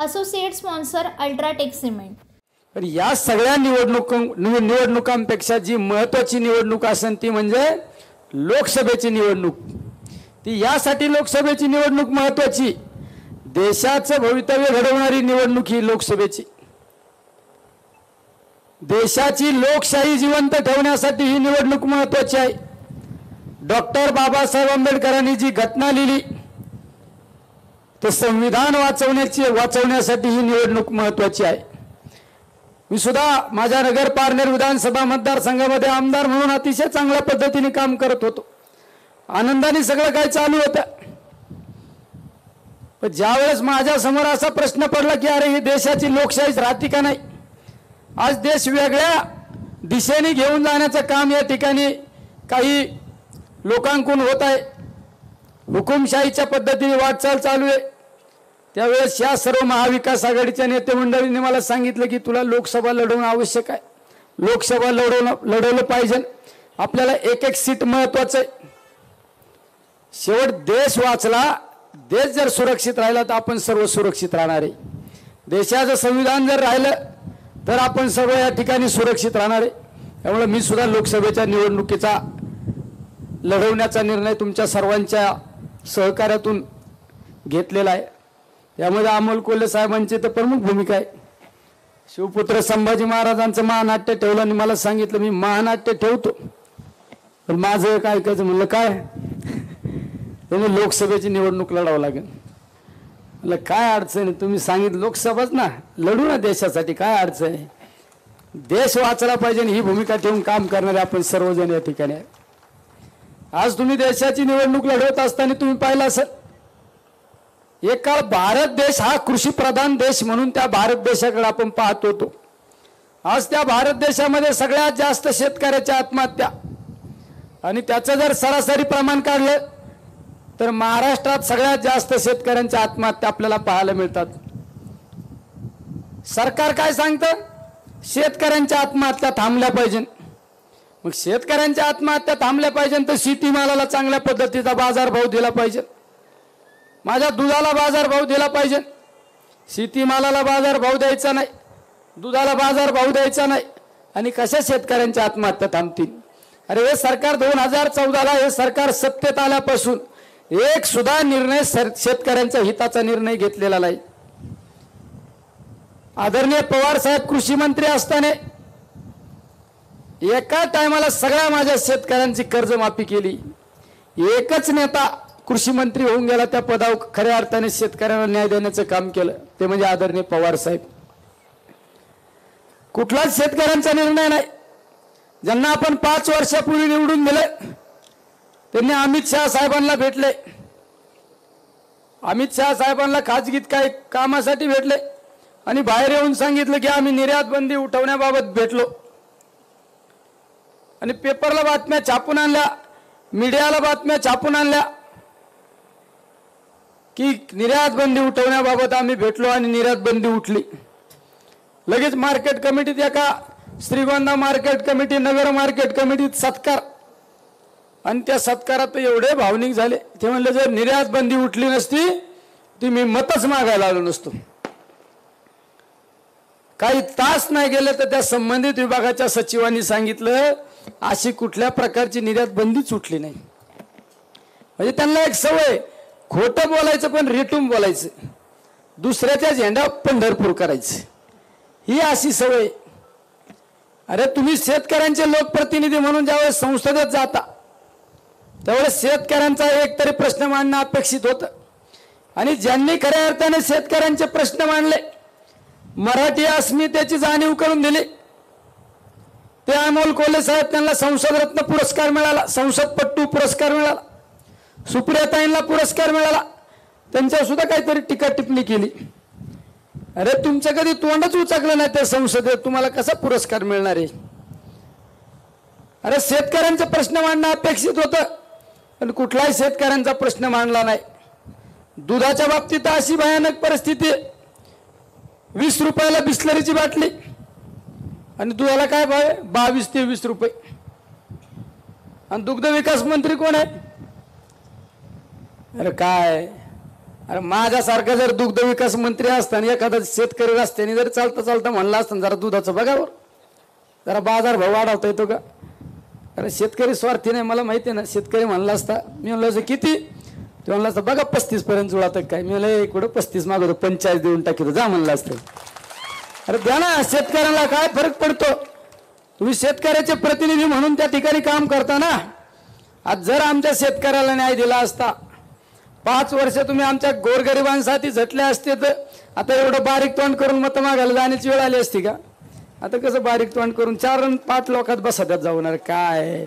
Associate sponsor UltraTech cement. पण या सगळ्या निवडणुकांपेक्षा जी महत्त्वाची निवडणूक असेल ती म्हणजे लोकसभेची निवडणूक। ती यासाठी लोकसभेची निवडणूक महत्त्वाची, देशाचं भवितव्य घडवणारी निवडणूक ही लोकसभेची। देशाची लोकशाही जिवंत ठेवण्यासाठी ही निवडणूक महत्त्वाची आहे। डॉक्टर बाबासाहेब आंबेडकरांनी जी घटना लिहिली ते संविधान वाचवण्यासाठी ही निवडणूक महत्त्वाची आहे। मी सुद्धा माझ्या नगर पारनेर विधानसभा मतदारसंघामध्ये आमदार म्हणून अतिशय चांगल्या पद्धतीने काम करत होतो, आनंदाने सगळं काही चालू होतं। पण ज्यावेळेस माझ्या समोर असा प्रश्न पडला की अरे ही देशाची लोकशाहीच राहते का नाही, आज देश वेगळ्या दिशेने घेऊन जाण्याचं काम या ठिकाणी काही लोकांकडून होत आहे, हुकुमशाहीच्या पद्धतीने वाटचाल चालू आहे। त्यावेळेस या सर्व महाविकास आघाडीच्या नेते मंडळींनी मला सांगितलं की तुला लोकसभा लढवणं आवश्यक आहे, लोकसभा लढवलं पाहिजे, आपल्याला एक एक सीट महत्त्वाचं आहे। शेवट देश वाचला, देश जर सुरक्षित राहिला तर आपण सर्व सुरक्षित राहणार आहे। देशाचं संविधान जर राहिलं तर आपण सर्व या ठिकाणी सुरक्षित राहणार आहे। त्यामुळे मी सुद्धा लोकसभेच्या निवडणुकीचा लढवण्याचा निर्णय तुमच्या सर्वांच्या सहकार्यातून घेतलेला आहे। यामध्ये अमोल कोल्हे साहेबांची तर प्रमुख भूमिका आहे। शिवपुत्र संभाजी महाराजांचं महानाट्य ठेवलं आणि मला सांगितलं मी महानाट्य ठेवतो, पण माझं काय ऐकायचं म्हणलं काय त्याने लोकसभेची निवडणूक लढावं लागेल। म्हणलं काय अडचण आहे, तुम्ही सांगितलं लोकसभाच ना, लढू ना देशासाठी, काय अडचण आहे, देश वाचला पाहिजे ही भूमिका ठेवून काम करणारे आपण सर्वजण या ठिकाणी आहे। आज तुम्ही देशाची निवडणूक लढवत असताना तुम्ही पाहिलं असेल एक काळ भारत देश हा कृषी प्रधान देश म्हणून त्या भारत देशाकडे आपण पाहत होतो। आज त्या भारत देशामध्ये सगळ्यात जास्त शेतकऱ्याच्या आत्महत्या आणि त्याचं जर सरासरी प्रमाण काढलं तर महाराष्ट्रात सगळ्यात जास्त शेतकऱ्यांच्या आत्महत्या आपल्याला पाहायला मिळतात। सरकार काय सांगतं, शेतकऱ्यांच्या आत्महत्या थांबल्या पाहिजे। मग शेतकऱ्यांच्या आत्महत्या थांबल्या पाहिजे तर शेतीमालाला चांगल्या पद्धतीचा बाजारभाव दिला पाहिजे, माझ्या दुधाला बाजारभाव दिला पाहिजे। शेतीमालाला बाजारभाव द्यायचा नाही, दुधाला बाजारभाव द्यायचा नाही आणि कशा शेतकऱ्यांच्या आत्महत्या थांबतील। अरे हे सरकार 2014ला हे सरकार सत्तेत आल्यापासून एक सुद्धा निर्णय शेतकऱ्यांच्या हिताचा निर्णय घेतलेला नाही। आदरणीय पवार साहेब कृषी मंत्री असताना एका टायमाला सगळ्या माझ्या शेतकऱ्यांची कर्जमाफी केली। एकच नेता कृषी मंत्री होऊन गेला, त्या पदावर खऱ्या अर्थाने शेतकऱ्यांना न्याय देण्याचं काम केलं ते म्हणजे आदरणीय पवार साहेब। कुठलाच शेतकऱ्यांचा निर्णय नाही। ज्यांना आपण 5 वर्षापूर्वी निवडून दिले त्यांनी अमित शहा साहेबांना भेटले, अमित शहा साहेबांना खाजगीत काही कामासाठी भेटले आणि बाहेर येऊन सांगितलं की आम्ही निर्यात बंदी उठवण्याबाबत भेटलो आणि पेपरला बातम्या छापून आणल्या, मीडियाला बातम्या छापून आणल्या की निर्यात बंदी उठवण्याबाबत आम्ही भेटलो आणि निर्यात बंदी उठली। लगेच मार्केट कमिटीत एका श्रीगोंदा मार्केट कमिटी, नगर मार्केट कमिटीत सत्कार आणि त्या सत्कारात एवढे भावनिक झाले ते म्हणले जर निर्यात बंदी उठली नसती ती मी मतच मागायला आलो नसतो। काही तास नाही गेले तर त्या संबंधित विभागाच्या सचिवांनी सांगितलं अशी कुठल्या प्रकारची निर्यात बंदीच उठली नाही। म्हणजे त्यांना एक सवय खोटं बोलायचं पण रेटून बोलायचं, दुसऱ्याच्या झेंडा पंढरपूर करायचं, ही अशी सवय। अरे तुम्ही शेतकऱ्यांचे लोकप्रतिनिधी म्हणून ज्यावेळेस संसदेत जाता त्यावेळेस शेतकऱ्यांचा एक तरी प्रश्न मांडणं अपेक्षित होतं आणि ज्यांनी खऱ्या अर्थाने शेतकऱ्यांचे प्रश्न मांडले, मराठी अस्मितेची जाणीव करून दिली ते अमोल कोल्हे साहेब, त्यांना संसद रत्न पुरस्कार मिळाला, संसदपट्टू पुरस्कार मिळाला, सुप्रियाताईंना पुरस्कार मिळाला, त्यांच्यावर सुद्धा काहीतरी टीका टिप्पणी केली। अरे तुमचं कधी तोंडच उचकलं नाही त्या संसदेत, तुम्हाला कसा पुरस्कार मिळणार आहे? अरे शेतकऱ्यांचे प्रश्न मांडणं अपेक्षित होतं पण कुठलाही शेतकऱ्यांचा प्रश्न मांडला नाही। दुधाच्या बाबतीत अशी भयानक परिस्थिती आहे, 20 रुपयाला बिस्लरीची बाटली आणि दुधाला काय भाव आहे 22 ते 20 रुपये। आणि दुग्ध विकास मंत्री कोण आहे? अरे काय अरे माझ्यासारखा जर दुग्ध विकास मंत्री असताना एखादा शेतकरी रस्त्याने जर चालता चालता म्हणला असताना जरा दुधाचं बघावर, जरा बाजार भाव वाढवता येतो का? अरे शेतकरी स्वार्थी नाही, मला माहिती आहे ना. शेतकरी म्हणला असता, मी म्हणलं असं किती, ते म्हणलं असतं बघा 35 पर्यंत जुळात काय. मी म्हणलं कुठं 35 मागवतो, 45 देऊन टाकतो, जा म्हणलं असतं. अरे द्या ना, शेतकऱ्याला काय फरक पडतो? तुम्ही शेतकऱ्याचे प्रतिनिधी म्हणून त्या ठिकाणी काम करता ना. आज जर आमच्या शेतकऱ्याला न्याय दिला असता, 5 वर्ष तुम्ही आमच्या गोरगरिबांसाठी झटले असते, तर आता एवढं बारीक तोंड करून मत मागायला जाण्याची वेळ आली असती का? आता कसं बारीक तोंड करून 4 आणि 5 लोकात बसतात जाऊन. काय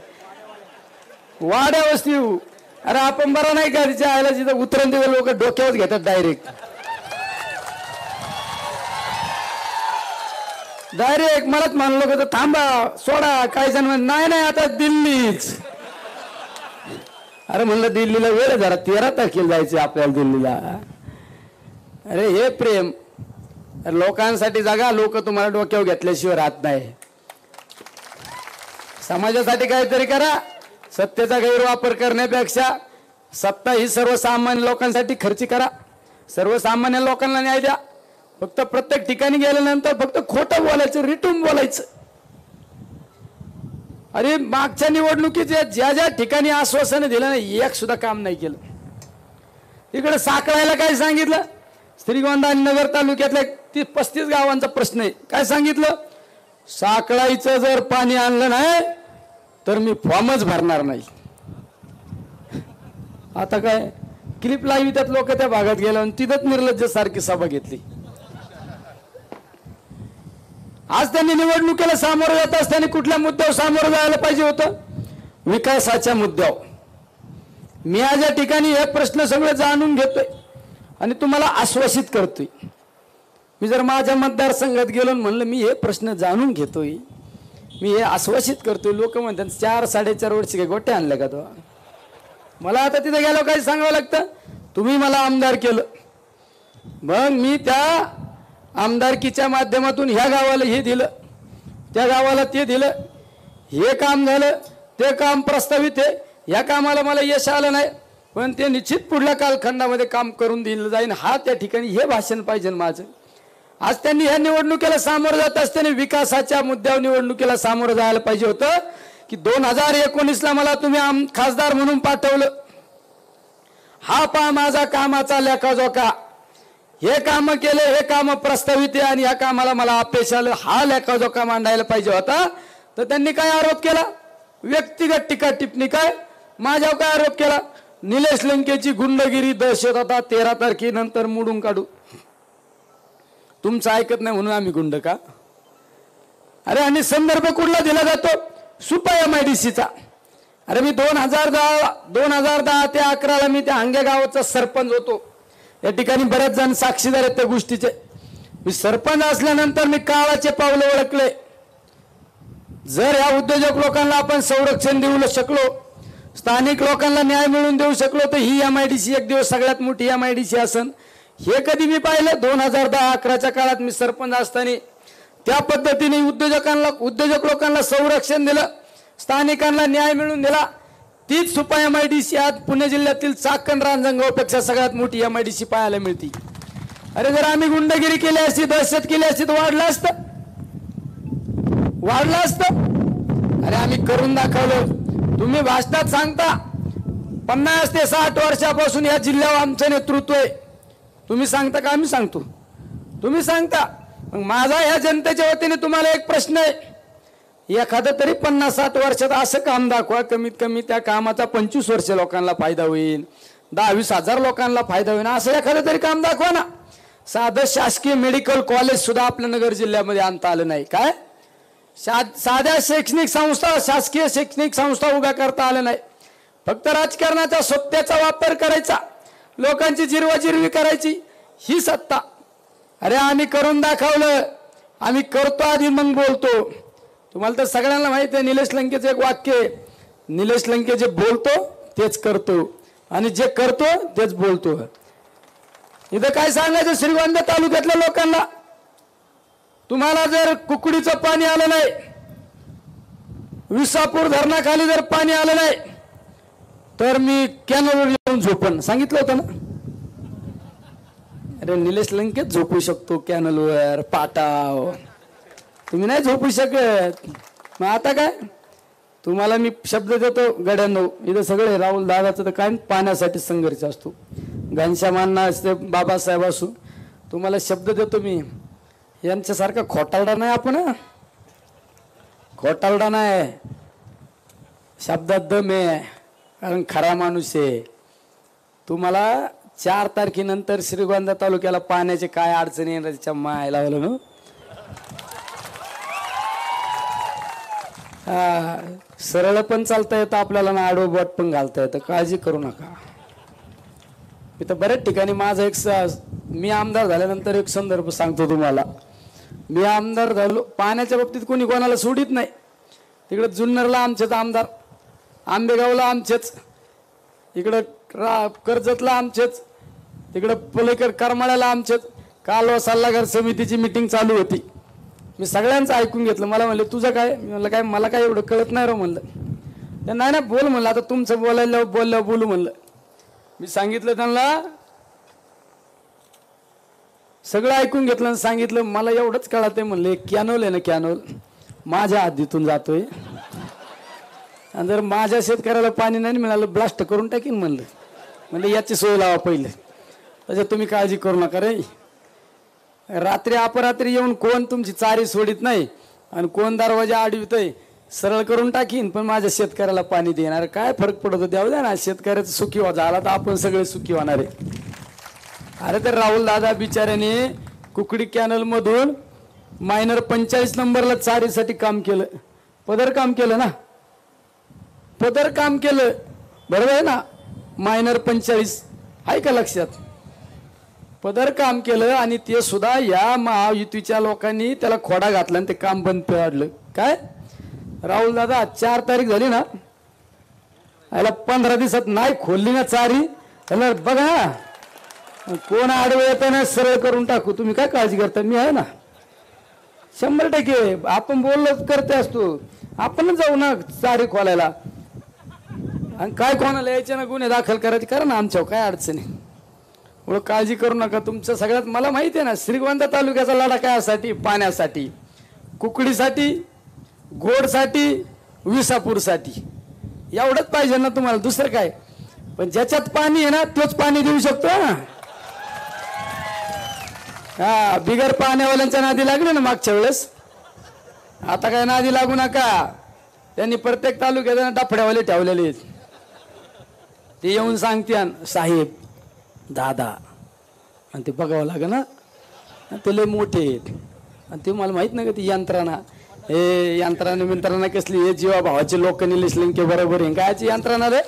वाड्या वस्ती. अरे आपण बरं नाही का, तिच्या आयला जिथं उतरण तिथं लोक डोक्यावर घेतात डायरेक्ट. मलाच मानलो का, तर थांबा सोडा, काय जण नाही नाही आता दिल्लीच. अरे म्हणलं दिल्लीला वेळ जरा 13 तारखेला जायचे आपल्याला दिल्लीला. अरे हे प्रेम लोकांसाठी जागा, लोक तुम्हाला डोक्यावर घेतल्याशिवाय राहत नाही. समाजासाठी काहीतरी करा. सत्तेचा गैरवापर करण्यापेक्षा सत्ता ही सर्वसामान्य लोकांसाठी खर्ची करा. सर्वसामान्य लोकांना न्याय द्या. फक्त प्रत्येक ठिकाणी गेल्यानंतर फक्त खोटं बोलायचं, रिटून बोलायचं. अरे मागच्या निवडणुकीत ज्या ज्या ठिकाणी आश्वासन दिलं नाही, एक सुद्धा काम नाही केलं. इकडे साखळायला काय सांगितलं, श्रीगोंदा आणि नगर तालुक्यातल्या 35 गावांचा प्रश्न आहे. काय सांगितलं, साखळाईचं जर पाणी आणलं नाही तर मी फॉर्मच भरणार नाही. आता काय क्लिप लावली, त्यात लोक त्या भागात गेले आणि तिथंच निर्लज्ज सारखी सभा घेतली. आज त्यांनी निवडणुकीला सामोरं जात असताना कुठल्या मुद्द्यावर सामोरं जायला पाहिजे होतं? विकासाच्या मुद्द्यावर. मी आज या ठिकाणी हे प्रश्न सगळे जाणून घेतोय आणि तुम्हाला आश्वासित करतोय. मी जर माझ्या मतदारसंघात गेलो म्हणलं मी हे प्रश्न जाणून घेतोय, मी हे आश्वासित करतोय, लोक म्हणतात 4-4.5 वर्ष काय गोटे आणले का तो? मला आता तिथे गेलो काही सांगावं लागतं, तुम्ही मला आमदार केलं, मग मी त्या आमदारकीच्या माध्यमातून ह्या गावाला हे दिलं, त्या गावाला ते दिलं, हे काम झालं, ते काम प्रस्तावित आहे, या कामाला मला यश आलं नाही, पण ते निश्चित पुढल्या कालखंडामध्ये काम करून दिलं जाईल. हा त्या ठिकाणी हे भाषण पाहिजे माझं. आज त्यांनी ह्या निवडणुकीला सामोरं जात असताना विकासाच्या मुद्द्यावर निवडणुकीला सामोरं जायला पाहिजे होतं की 2019ला मला तुम्ही खासदार म्हणून पाठवलं, हा पहा माझा कामाचा लेखाजोखा, हे काम केले, हे काम प्रस्तावित आहे आणि या कामाला मला अपयश आलं, हा लेखाजोखा मांडायला पाहिजे होता. तर त्यांनी काय आरोप केला? व्यक्तिगत टीका टिप्पणी. काय माझ्यावर काय आरोप केला? निलेश लंकेची गुंडगिरी, दहशत होता, 13 तारखेनंतर मोडून काढू. तुमचं ऐकत नाही म्हणून आम्ही गुंड का? अरे आणि संदर्भ कुठला दिला जातो? सुपा MIDCचा. अरे मी 2010 ते 11ला मी त्या हांगे गावाचा सरपंच होतो. या ठिकाणी बरेच जण साक्षीदार आहेत त्या गोष्टीचे. मी सरपंच असल्यानंतर मी काळाचे पावलं ओळखले. जर या उद्योजक लोकांना आपण संरक्षण देऊ शकलो, स्थानिक लोकांना न्याय मिळवून देऊ शकलो, तर ही MIDC एक दिवस सगळ्यात मोठी MIDC असन. हे कधी मी पाहिलं? 2010-11च्या काळात मी सरपंच असताना त्या पद्धतीने उद्योजक लोकांना संरक्षण दिलं, स्थानिकांना न्याय मिळवून दिला. तीच सुपा MIDC आज पुणे जिल्ह्यातील चाकण रांजणगावपेक्षा सगळ्यात मोठी MIDC पाहायला मिळते. अरे जर आम्ही गुंडगिरी केली असती, दहशत केली असती, तर वाढलं असतं. अरे आम्ही करून दाखवलं. तुम्ही भाषणात सांगता 50 ते 60 वर्षापासून या जिल्ह्यावर आमचं नेतृत्व आहे. तुम्ही सांगता का? आम्ही सांगतो. तुम्ही सांगता. मग माझा ह्या जनतेच्या वतीने तुम्हाला एक प्रश्न आहे, एखादं तरी 50-60 वर्षात असं काम दाखवा, कमीत कमी त्या कामाचा 25 वर्ष लोकांना फायदा होईल, 10-20 हजार लोकांना फायदा होईल, असं एखादं तरी काम दाखवा ना. साधं शासकीय मेडिकल कॉलेज सुद्धा आपल्या नगर जिल्ह्यामध्ये आणता आलं नाही. काय साध्या शैक्षणिक संस्था, शासकीय शैक्षणिक संस्था उभ्या करता आल्या नाही. फक्त राजकारणाचा सत्तेचा वापर करायचा, लोकांची जिरवाजिरवी करायची, ही सत्ता. अरे आम्ही करून दाखवलं, आम्ही करतो आधी मग बोलतो. तुम्हाला तर सगळ्यांना माहिती आहे निलेश लंकेचं एक वाक्य आहे, निलेश लंके जे बोलतो तेच करतो आणि जे करतो तेच बोलतो. इथं काय सांगायचं श्रीगोंदा तालुक्यातल्या लोकांना, तुम्हाला जर कुकडीचं पाणी आलं नाही, विसापूर धरणाखाली जर पाणी आलं नाही, तर मी कॅनलवर येऊन झोपण, सांगितलं होतं ना. अरे निलेश लंकेत झोपू शकतो कॅनलवर पाटाव, तुम्ही नाही झोपू शकत. मग आता काय, तुम्हाला मी शब्द देतो गड्यांनो, इथं सगळे राहुल दादाचं तर काय पाण्यासाठी संघर्ष असतो, घनश्यामांना असते, बाबासाहेब असू, तुम्हाला शब्द देतो मी, यांच्यासारखा खोटारडा नाही आपण, खोटारडा नाही, शब्दात दम आहे, कारण खरा माणूस आहे. तुम्हाला 4 तारखेनंतर श्रीगोंदा तालुक्याला पाण्याचे काय अडचणी येणार त्याच्या माय लावलं ना. हा, सरळ पण चालता येतं आपल्याला ना, आडवं बोट पण घालता येतं, काळजी करू नका. इथं बऱ्याच ठिकाणी माझा मी आमदार झाल्यानंतर एक संदर्भ सांगतो तुम्हाला. मी आमदार झालो, पाण्याच्या बाबतीत कोणी कोणाला सोडित नाही. तिकडे जुन्नरला आमचेच आमदार, आंबेगावला आमचेच, इकडं कर्जतला आमचेच, तिकडं पलेकर करमाळ्याला आमचेच. काल सल्लागार समितीची मिटिंग चालू होती, मी सगळ्यांचं ऐकून घेतलं. मला म्हणले तुझं काय, मी म्हणलं काय मला काय एवढं कळत नाही रो म्हणलं. त्यांना नाही बोल म्हणलं, आता तुमचं बोलायला बोलू म्हणलं. मी सांगितलं त्यांना, सगळं ऐकून घेतलं आणि सांगितलं मला एवढंच कळत आहे म्हणले, कॅनोल आहे ना कॅनोल माझ्या हद्दीतून जातोय, आणि जर माझ्या शेतकऱ्याला पाणी नाही मिळालं ब्लास्ट करून टाकीन म्हणलं. म्हणजे याची सोय लावा पहिले, त्याच्यात तुम्ही काळजी करू नका रे. रात्री अपरात्री येऊन कोण तुमची चारी सोडित नाही आणि कोण दरवाजा अडवितय, सरळ करून टाकीन, पण माझ्या शेतकऱ्याला पाणी देणार. काय फरक पडतो, द्यावं द्या ना, शेतकऱ्याचं सुखी झाला तर आपण सगळे सुखी होणार आहे. अरे तर राहुल दादा बिचाऱ्याने कुकडी कॅनल मधून मायनर 45 नंबरला चारीसाठी काम केलं, पदर काम केलं ना, पदर काम केलं, बरोबर आहे ना. मायनर 45 आहे का लक्षात, पदर काम केलं, आणि ते सुद्धा या महायुतीच्या लोकांनी त्याला खोडा घातला आणि ते काम बंद पाडलं. काय राहुल दादा 4 तारीख झाली ना, याला 15 दिवसात नाही खोलली ना चारी, त्याला बघा कोण आडवं येतं ना सरळ करून टाकू. तुम्ही काय काळजी करता, मी आहे ना 100%. आपण बोललो करते असतो, आपण जाऊ ना चारी खोलायला, आणि काय कोणाला यायचे ना गुन्हे दाखल करायचे करा ना, आमच्यावर काय अडचण आहे. एवढं काळजी करू नका. तुमचं सगळ्यात मला माहिती आहे ना, श्रीगोंदा तालुक्याचा लढा काय साठी, पाण्यासाठी, कुकडीसाठी, गोडसाठी, विसापूरसाठी, एवढंच पाहिजे ना तुम्हाला, दुसरं काय. पण ज्याच्यात पाणी आहे ना तोच पाणी देऊ शकतो ना. हा, बिगर पाण्यावाल्यांच्या नादी लागले ना मागच्या वेळेस, आता काय नादी लागू नका. त्यांनी प्रत्येक तालुक्यात डफड्यावाले ठेवलेले आहेत, ते येऊन सांगते साहेब दादा, आणि ते बघावं लागेल ना, ते लय मोठे आहेत, आणि ते मला माहित नाही का ती यंत्रणा, हे यंत्रणा कसली, हे जीवा भावाचे लोक निलेश लंके बरोबर आहे, कायची यंत्रणा रे,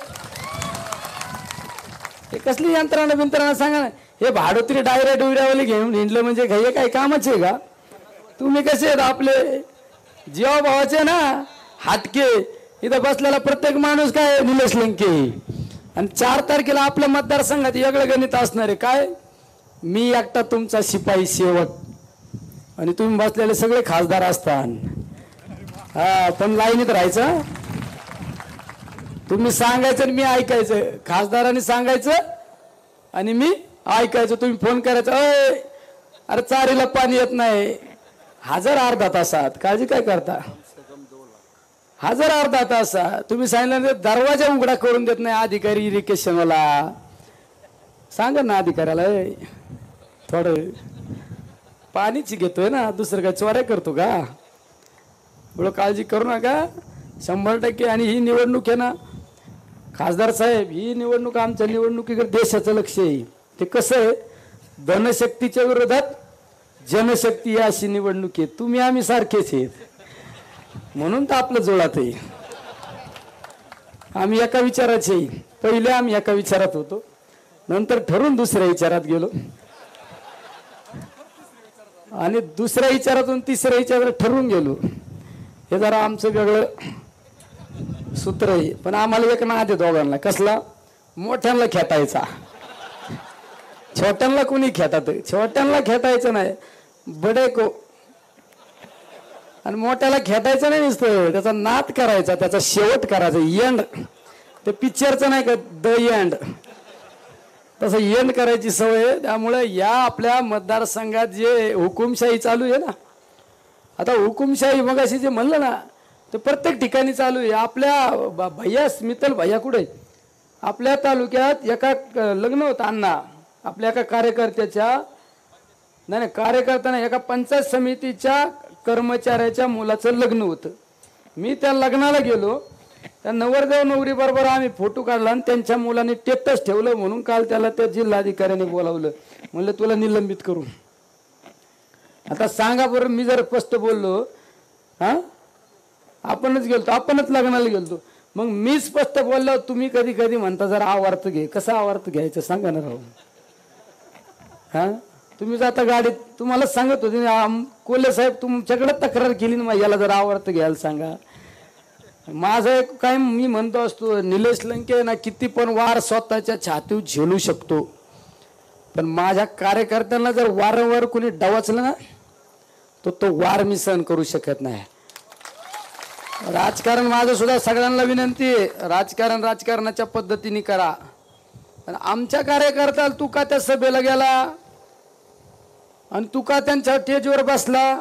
हे कसली यंत्रणा सांगा ना. हे भाडोत्री डायऱ्या डोयऱ्यावाले घेऊन हिंडलं म्हणजे हे काय कामाचे आहे का. तुम्ही कसे आहेत आपले जीवा भावाचे ना, हाटके. इथं बसलेला प्रत्येक माणूस काय निलेश लंके, आणि 4 तारखेला आपल्या मतदारसंघात वेगळं गणित असणार आहे. काय, मी एकटा तुमचा शिपाई सेवक, आणि तुम्ही बसलेले सगळे खासदार असतात. हा, पण लाईनीत राहायचं, तुम्ही सांगायचं आणि मी ऐकायचं, खासदारांनी सांगायचं आणि मी ऐकायचं. तुम्ही फोन करायचा, अरे चारीला पाणी येत नाही, हजर अर्धा तासात, काळजी काय करता, हजर अर्धा तासात. तुम्ही सांगितलं दरवाजा उघडा करून देत नाही अधिकारी इरिगेशनवाला, सांगा ना अधिकाऱ्याला थोडं पाणीच घेतोय ना, दुसरं काय चोऱ्या करतो का. एवढं काळजी करू नका 100%. आणि ही निवडणूक आहे ना खासदार साहेब, ही निवडणूक आमच्या निवडणुकीकडे देशाचं लक्ष आहे. ते कसं आहे, धनशक्तीच्या विरोधात जनशक्ती अशी निवडणूक आहे. तुम्ही आम्ही सारखेच आहेत, म्हणून तर आपलं जोडात आहे. आम्ही एका विचाराचे, पहिले आम्ही एका विचारात होतो, नंतर ठरून दुसऱ्या विचारात गेलो, आणि दुसऱ्या विचारातून तिसऱ्या विचारात ठरवून गेलो. हे जरा आमचं वेगळं सूत्र आहे. पण आम्हाला एक नाद आहे दोघांना, कसला, मोठ्यांना खेटायचा, छोट्यांना कोणी खेटात, छोट्यांना खेटायचं नाही बडे को, आणि मोठ्याला खेटायचं नाही नुसतं, त्याचा नाद करायचा, त्याचा शेवट करायचा, एंड. ते पिक्चरचं नाही का द एंड, तसं एंड करायची सवय आहे. त्यामुळे या आपल्या मतदारसंघात जे हुकुमशाही चालू आहे ना, आता हुकुमशाही मग अशी जे म्हणलं ना, ते प्रत्येक ठिकाणी चालू आहे. आपल्या भैया मित्तल भैया कुठे आपल्या तालुक्यात एका लग्न होतं अण्णा आपल्या एका कार्यकर्त्याच्या, नाही कार्यकर्त्याने एका पंचायत समितीच्या कर्मचाऱ्याच्या मुलाचं लग्न होतं. मी त्या लग्नाला गेलो, त्या नवरदेव नवरी बरोबर आम्ही फोटो काढला आणि त्यांच्या मुलाने टेटस ठेवलं म्हणून काल त्याला त्या जिल्हाधिकाऱ्याने बोलावलं. म्हणलं तुला निलंबित करू. आता सांगा बरं, मी जर स्पष्ट बोललो, आपणच लग्नाला गेलतो, मग मी स्पष्ट बोललो, तुम्ही कधी कधी म्हणता जरा आवार्थ घे. कसं आवार्थ घ्यायचं सांगा ना राहू. तुम्ही जाता गाडीत, तुम्हाला सांगत होते कोल्हे साहेब तुमच्याकडे तक्रार केली ना, याला जरा आवार्थ घ्यायला सांगा. माझं एक काय मी म्हणतो असतो, निलेश लंके ना किती पण वार स्वतःच्या छातीवर झेलू शकतो, पण माझ्या कार्यकर्त्यांना जर वारंवार कोणी डावचलं ना, तो वार मी सहन करू शकत नाही. राजकारण माझं सुद्धा सगळ्यांना विनंती आहे, राजकारणाच्या पद्धतीने करा. पण आमच्या कार्यकर्त्याला तू का त्या सभेला गेला आणि तू का त्यांच्या स्टेजवर बसला,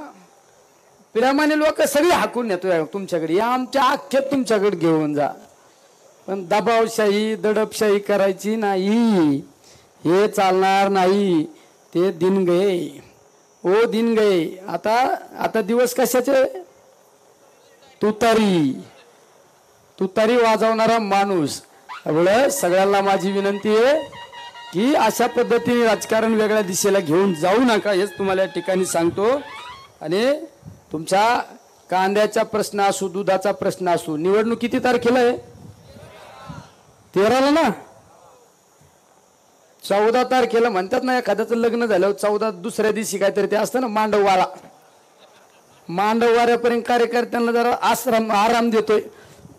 प्रेमाने लोक सगळे हाकून येतोय तुमच्याकडे, या आमच्या अख्ख्या तुमच्याकडे घेऊन जा. पण दबावशाही दडपशाही करायची नाही, हे चालणार नाही. ते दिन गए ओ दिन गए. आता दिवस कशाचे, तुतारी वाजवणारा माणूस. त्यामुळे सगळ्यांना माझी विनंती आहे की अशा पद्धतीने राजकारण वेगळ्या दिशेला घेऊन जाऊ नका, हेच तुम्हाला या ठिकाणी सांगतो. आणि तुमचा कांद्याचा प्रश्न असू, दुधाचा प्रश्न असू, निवडणूक किती तारखेला आहे? 13ला ना. 14 तारखेला म्हणतात ना, एखाद्याचं लग्न झालं 14 दुसऱ्या दिवशी काहीतरी ते असतं ना, मांडववाऱ्यापर्यंत कार्यकर्त्यांना जरा आराम देतोय.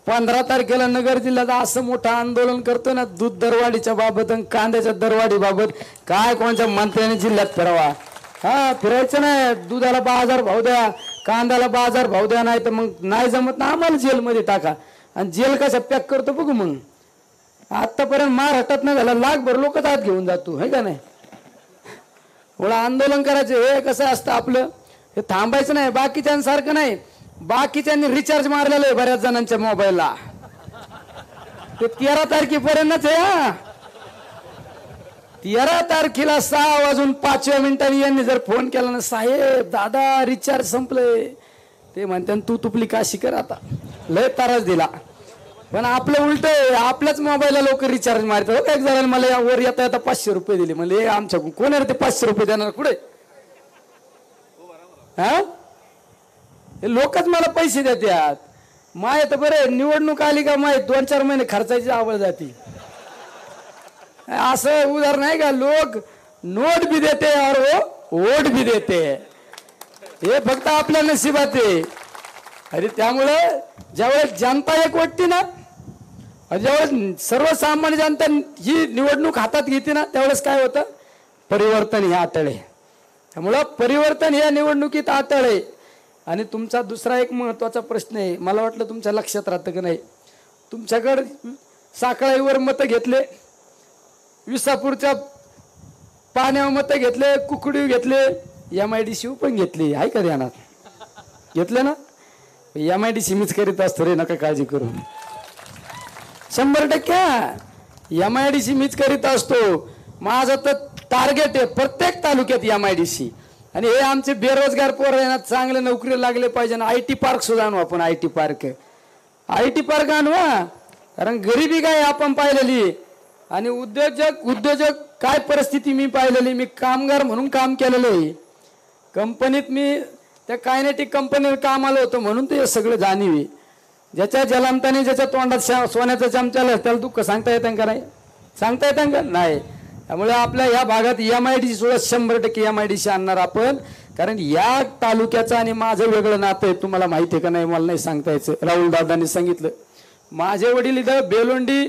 15 तारखेला नगर जिल्ह्यात असं मोठं आंदोलन करतोय ना, दूध दरवाढीच्या बाबत आणि कांद्याच्या दरवाढी बाबत. काय कोणत्या मंत्र्याने जिल्ह्यात फिरावा? फिरायचं नाही. दुधाला बाजार भाव द्या, कांद्याला बाजार भाव द्या, नाही तर मग नाही जमत ना आम्हाला जेलमध्ये टाका. आणि जेल कशा पॅक करतो बघू. मग आतापर्यंत महाराष्ट्रात नाही झाला, लाखभर लोकच आत घेऊन जातो, है का नाही? थोडं आंदोलन करायचं. हे कसं असतं आपलं, हे थांबायचं नाही. बाकीच्यांसारखं नाही, बाकीच्यांनी रिचार्ज मारलेलं आहे बऱ्याच जणांच्या मोबाईलला. ते 13 तारखेपर्यंतच आहे. 13 तारखेला 6:05 यांनी जर फोन केला ना, साहेब दादा रिचार्ज संपलंय, ते म्हणते तू तुपली काशी कर. आता लय त्रास दिला. पण आपलं उलट आपल्याच मोबाईलला लोक रिचार्ज मारतात. एक जणांनी मला वर येता येता 500 रुपये दिले. म्हणजे आमच्या कोण आहे ते 500 रुपये देणार कुठे? हे लोकच मला पैसे देतात. माय तर बरे निवडणूक आली का माय 2-4 महिने खर्चाची आवड जाते. असं उदाहरण आहे का? लोक नोट भी देते और वो वोट भी देते. हे फक्त आपल्या नशिबात आहे. अरे त्यामुळे ज्यावेळेस जनता एक वाटते ना, ज्यावेळेस सर्वसामान्य जनता ही निवडणूक हातात घेते ना, त्यावेळेस काय होतं? परिवर्तन हे अटळ आहे. त्यामुळं परिवर्तन या निवडणुकीत अटळ आहे. आणि तुमचा दुसरा एक महत्वाचा प्रश्न आहे, मला वाटलं तुमच्या लक्षात राहतं का नाही. तुमच्याकडे साखळाईवर मतं घेतले, विसापूरच्या पाण्यावर मतं घेतले, कुकडी घेतले, MIDC पण घेतली. आहे का ध्यानात? घेतले ना? MIDC मीच करीत असतो रे, नका काळजी करू. 100% MIDC मीच करीत असतो. माझं तर टार्गेट आहे प्रत्येक तालुक्यात MIDC. आणि हे आमचे बेरोजगार पोर आहे ना, चांगले नोकरी लागले पाहिजे ना. IT पार्क सुद्धा आणू आपण. IT पार्क आणू. कारण गरिबी काय आपण पाहिलेली. आणि उद्योजक काय परिस्थिती मी पाहिलेली. मी कामगार म्हणून काम केलेलं आहे कंपनीत. मी त्या कायनेटिक कंपनीवर काम आलो होतो म्हणून ते सगळं जाणीव आहे. ज्याच्या जलांताने ज्याच्या तोंडात सोन्याचा चमचाला त्याला दुःख सांगता येतं का? नाही सांगता येतं का? नाही. त्यामुळे आपल्या ह्या भागात MIDC सुद्धा 100% MIDC आणणार आपण. कारण या तालुक्याचं आणि माझं वेगळं नातं आहे. तुम्हाला माहिती आहे का नाही मला नाही सांगता यायचं. राहुल दादांनी सांगितलं. माझे वडील इथं बेलोंडी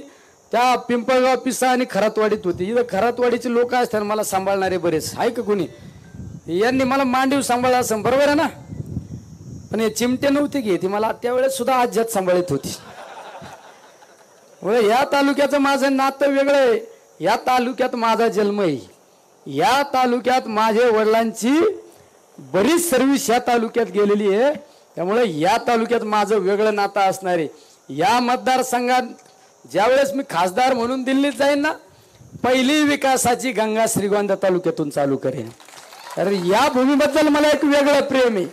त्या पिंपळगाव पिसा आणि खरातवाडीत होती. इथं खरातवाडीचे लोक असतात मला सांभाळणारे बरेच. आहे का कोणी? यांनी मला मांडीव सांभाळला असं, बरोबर आहे ना? पण हे चिमटे नव्हते घे, ती मला त्यावेळेस सुद्धा आज्यात सांभाळत होती. या तालुक्याचं माझं नातं वेगळं आहे. या तालुक्यात माझा जन्म आहे, या तालुक्यात माझ्या वडिलांची बरीच सर्व्हिस या तालुक्यात गेलेली आहे, त्यामुळे या तालुक्यात माझं वेगळं नातं असणार आहे. या मतदारसंघात ज्यावेळेस मी खासदार म्हणून दिल्लीत जाईन ना, पहिली विकासाची गंगा श्रीगोंदा तालुक्यातून चालू करेन. तर या भूमीबद्दल मला एक वेगळं प्रेम आहे,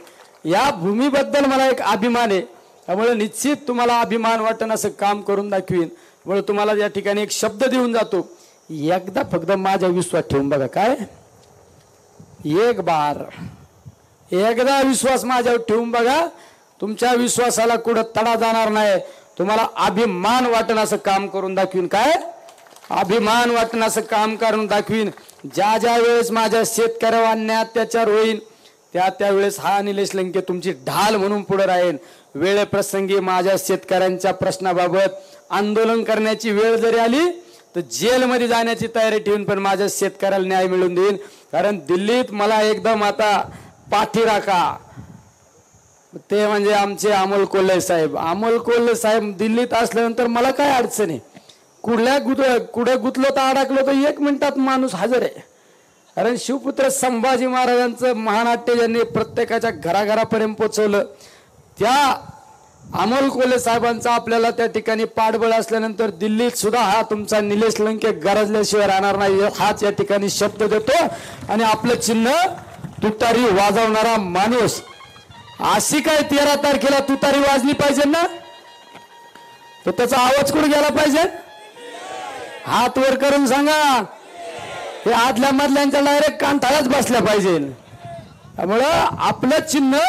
या भूमीबद्दल मला एक अभिमान आहे. त्यामुळे निश्चित तुम्हाला अभिमान वाटण असं काम करून दाखवीन. त्यामुळे तुम्हाला या ठिकाणी एक शब्द देऊन जातो, एकदा फक्त माझ्या विश्वास ठेवून बघा. काय एक बार एकदा विश्वास माझ्यावर ठेवून बघा, तुमच्या विश्वासाला कुठं तडा जाणार नाही. तुम्हाला अभिमान वाटण असं काम करून दाखवीन. काय अभिमान वाटण असं काम करून दाखवीन. ज्या ज्या वेळेस माझ्या शेतकऱ्यावर अन्याय अत्याचार होईल त्या वेळेस हा निलेश लंके तुमची ढाल म्हणून पुढे राहील. वेळेप्रसंगी माझ्या शेतकऱ्यांच्या प्रश्नाबाबत आंदोलन करण्याची वेळ जरी आली तर जेलमध्ये जाण्याची तयारी ठेवून पण माझ्या शेतकऱ्याला न्याय मिळवून देईन. कारण दिल्लीत मला एकदम आता पाठी राखा ते म्हणजे आमचे अमोल कोल्हे साहेब. अमोल कोल्हे साहेब दिल्लीत असल्यानंतर मला काय अडचण आहे, कुठे गुतलो तर अडकलो तर 1 मिनिटात माणूस हजर आहे. कारण शिवपुत्र संभाजी महाराजांचं महानाट्य ज्यांनी प्रत्येकाच्या घराघरापर्यंत पोचवलं, त्या अमोल कोल्हे साहेबांचा आपल्याला त्या ठिकाणी पाठबळ असल्यानंतर दिल्लीत सुद्धा हा तुमचा निलेश लंके गरजल्याशिवाय राहणार नाही, हाच या ठिकाणी शब्द देतो. आणि आपलं चिन्ह तुतारी वाजवणारा माणूस. अशी काय 13 तारखेला तुतारी वाजली पाहिजे ना, तर त्याचा आवाज कुठे गेला पाहिजे, हात वर करून सांगा. हे आदल्या मधल्यांच्या डायरेक्ट कांठाळाच बसल्या पाहिजे. त्यामुळं आपलं चिन्ह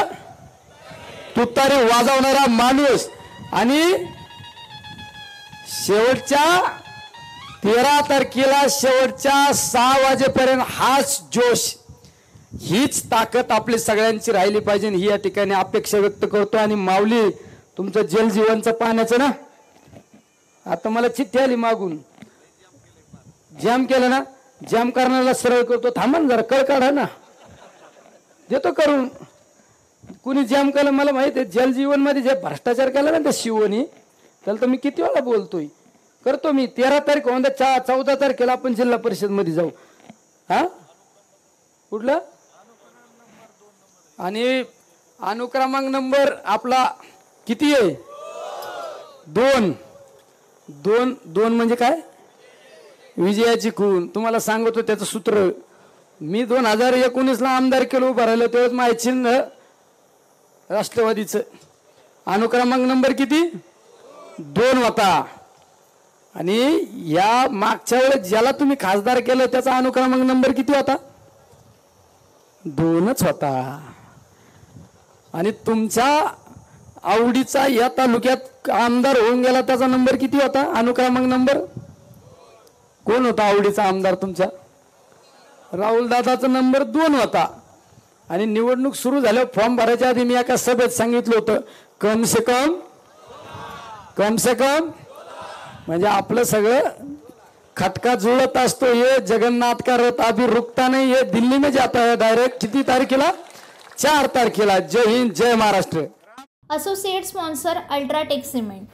तुतारी वाजवणारा माणूस. आणि शेवटच्या 13 तारखेला शेवटच्या 6 वाजेपर्यंत हाच जोश, हीच ताकद आपली सगळ्यांची राहिली पाहिजे, ही या ठिकाणी अपेक्षा व्यक्त करतो. आणि माऊली तुमचं जलजीवनचं पाण्याचं ना, आता मला चिठ्ठी आली मागून, जॅम केलं ना, जॅम करण्याला सरळ करतो, थांबा ना जरा, कळ काढा ना, देतो करून. कुणी जॅम केलं मला माहिती आहे, जलजीवन मध्ये जे भ्रष्टाचार केला ना त्या शिवनी, त्याला तर मी किती वेळा बोलतोय, करतो मी. 13 तारीख होऊन 14 तारखेला आपण जिल्हा परिषद मध्ये जाऊ. हा कुठलं, आणि अनुक्रमांक नंबर आपला किती आहे, 2. 2 म्हणजे काय, विजयाची खून. तुम्हाला सांगतो त्याचं सूत्र. मी 2019ला आमदार केलं उभं राहिलं, तेव्हाच माझे चिन्ह राष्ट्रवादीचं. अनुक्रमांक नंबर किती, 2 होता. आणि या मागच्या वेळेस ज्याला तुम्ही खासदार केलं त्याचा अनुक्रमांक नंबर किती होता, 2च होता. आणि तुमच्या आवडीचा या तालुक्यात आमदार होऊन गेला त्याचा नंबर किती होता, अनुक्रमांक नंबर. कोण होता आवडीचा आमदार तुमच्या, राहुल दादाचा नंबर 2 होता. आणि निवडणूक सुरू झाल्यावर फॉर्म भरायच्या आधी मी एका सभेत सांगितलं होतं, कम से कम म्हणजे आपलं सगळं खटका जुळत असतो. ये जगन्नाथ का रथ अभी रुकता नहीं, ये दिल्ली में जाता है डायरेक्ट. किती तारखेला, 4 तारखेला. जय हिंद, जय Maharashtra. Associate sponsor UltraTech cement.